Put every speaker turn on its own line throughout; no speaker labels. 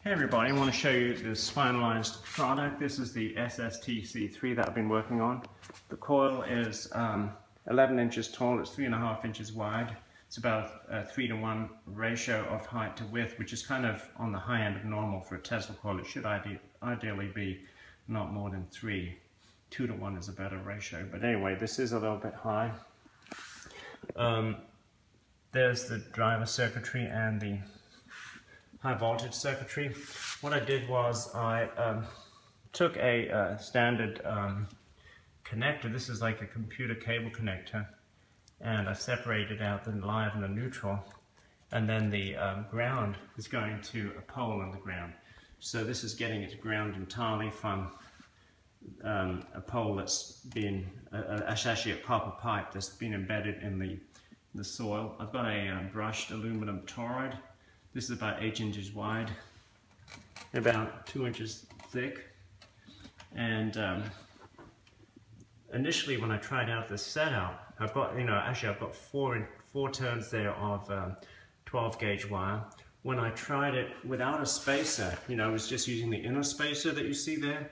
Hey everybody, I want to show you this finalized product. This is the SSTC3 that I've been working on. The coil is 11 inches tall, it's 3.5 inches wide. It's about a 3-to-1 ratio of height to width, which is kind of on the high end of normal for a Tesla coil. It should ideally be not more than 3. 2-to-1 is a better ratio, but anyway, this is a little bit high. There's the driver circuitry and the high voltage circuitry. What I did was I took a standard connector. This is like a computer cable connector, and I separated out the live and the neutral, and then the ground is going to a pole on the ground. So this is getting its ground entirely from a pole that's been actually a copper pipe that's been embedded in the soil. I've got a brushed aluminum toroid. This is about 8 inches wide, about 2 inches thick. And initially, when I tried out this setup, I've got, I've got four turns there of 12 gauge wire. When I tried it without a spacer, I was just using the inner spacer that you see there,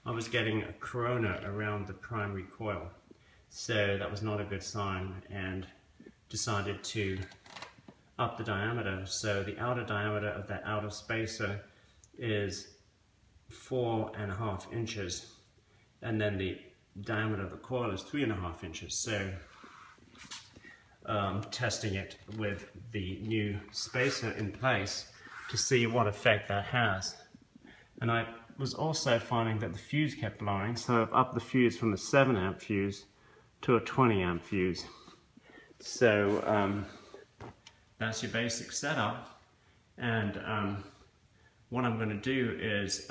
I was getting a corona around the primary coil. So that was not a good sign, and decided to up the diameter. So the outer diameter of that outer spacer is 4.5 inches, and then the diameter of the coil is 3.5 inches. So testing it with the new spacer in place to see what effect that has. And I was also finding that the fuse kept blowing, so I've upped the fuse from a 7 amp fuse to a 20 amp fuse. So that's your basic setup, and what I'm going to do is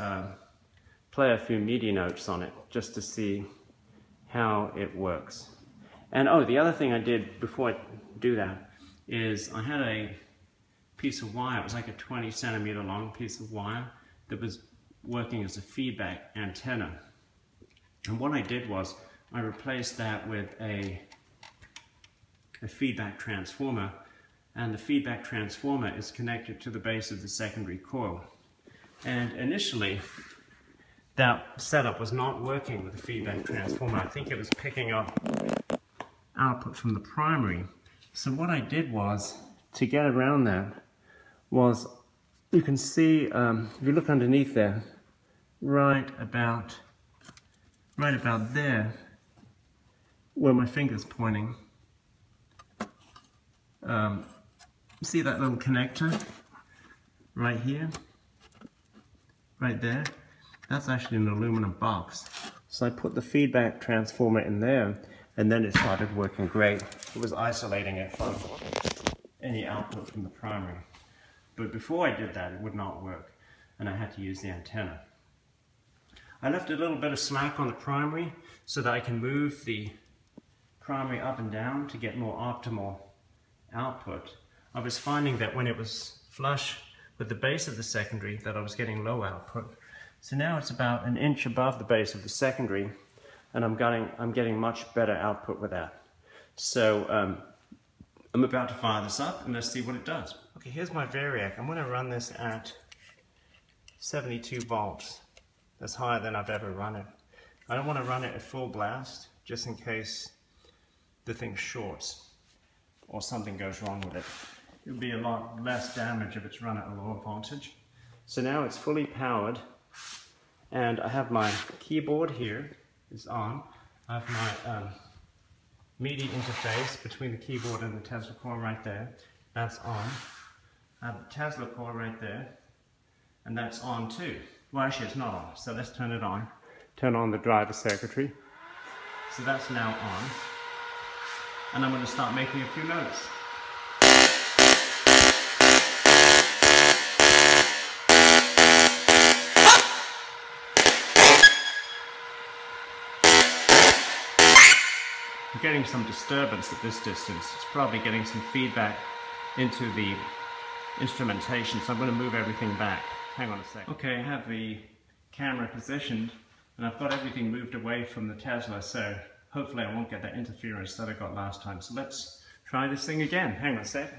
play a few MIDI notes on it just to see how it works. And oh, the other thing I did before I do that is I had a piece of wire. It was like a 20 centimeter long piece of wire that was working as a feedback antenna. And what I did was I replaced that with a feedback transformer. And the feedback transformer is connected to the base of the secondary coil. And initially, that setup was not working with the feedback transformer. I think it was picking up output from the primary. So what I did was, to get around that, was you can see, if you look underneath there, right about there, where my finger's pointing, see that little connector right here, right there? That's actually an aluminum box. So I put the feedback transformer in there, and then it started working great. It was isolating it from any output from the primary. But before I did that, it would not work, and I had to use the antenna. I left a little bit of slack on the primary so that I can move the primary up and down to get more optimal output. I was finding that when it was flush with the base of the secondary that I was getting low output. So now it's about 1 inch above the base of the secondary, and I'm getting much better output with that. So I'm about to fire this up, and let's see what it does. Okay, here's my variac. I'm going to run this at 72 volts. That's higher than I've ever run it. I don't want to run it at full blast, just in case the thing shorts or something goes wrong with it. It would be a lot less damage if it's run at a lower voltage. So now it's fully powered, and I have my keyboard here, is on. I have my MIDI interface between the keyboard and the Tesla coil right there. That's on. I have the Tesla coil right there, and that's on too. Well, actually it's not on, so let's turn it on. Turn on the driver circuitry. So that's now on. And I'm going to start making a few notes. I'm getting some disturbance at this distance. It's probably getting some feedback into the instrumentation, so I'm going to move everything back. Hang on a second. Okay, I have the camera positioned, and I've got everything moved away from the Tesla, so hopefully I won't get that interference that I got last time. So let's try this thing again. Hang on a sec.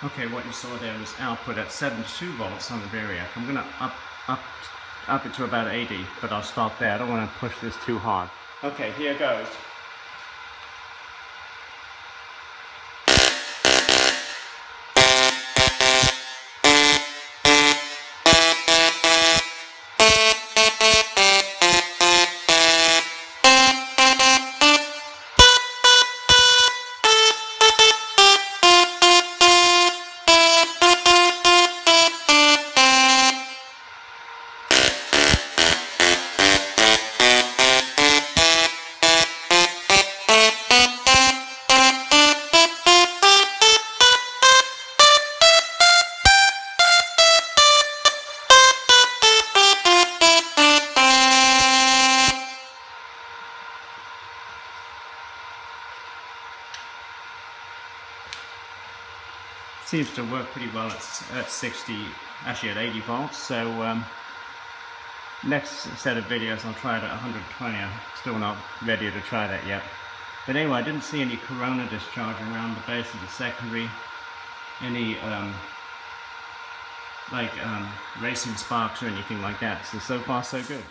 Okay, what you saw there was output at 72 volts on the variac. I'm going to up it to about 80, but I'll stop there. I don't want to push this too hard. Okay, here goes. Seems to work pretty well at 60, actually at 80 volts. So next set of videos I'll try it at 120. I'm still not ready to try that yet. But anyway, I didn't see any corona discharge around the base of the secondary, any racing sparks or anything like that. So far so good.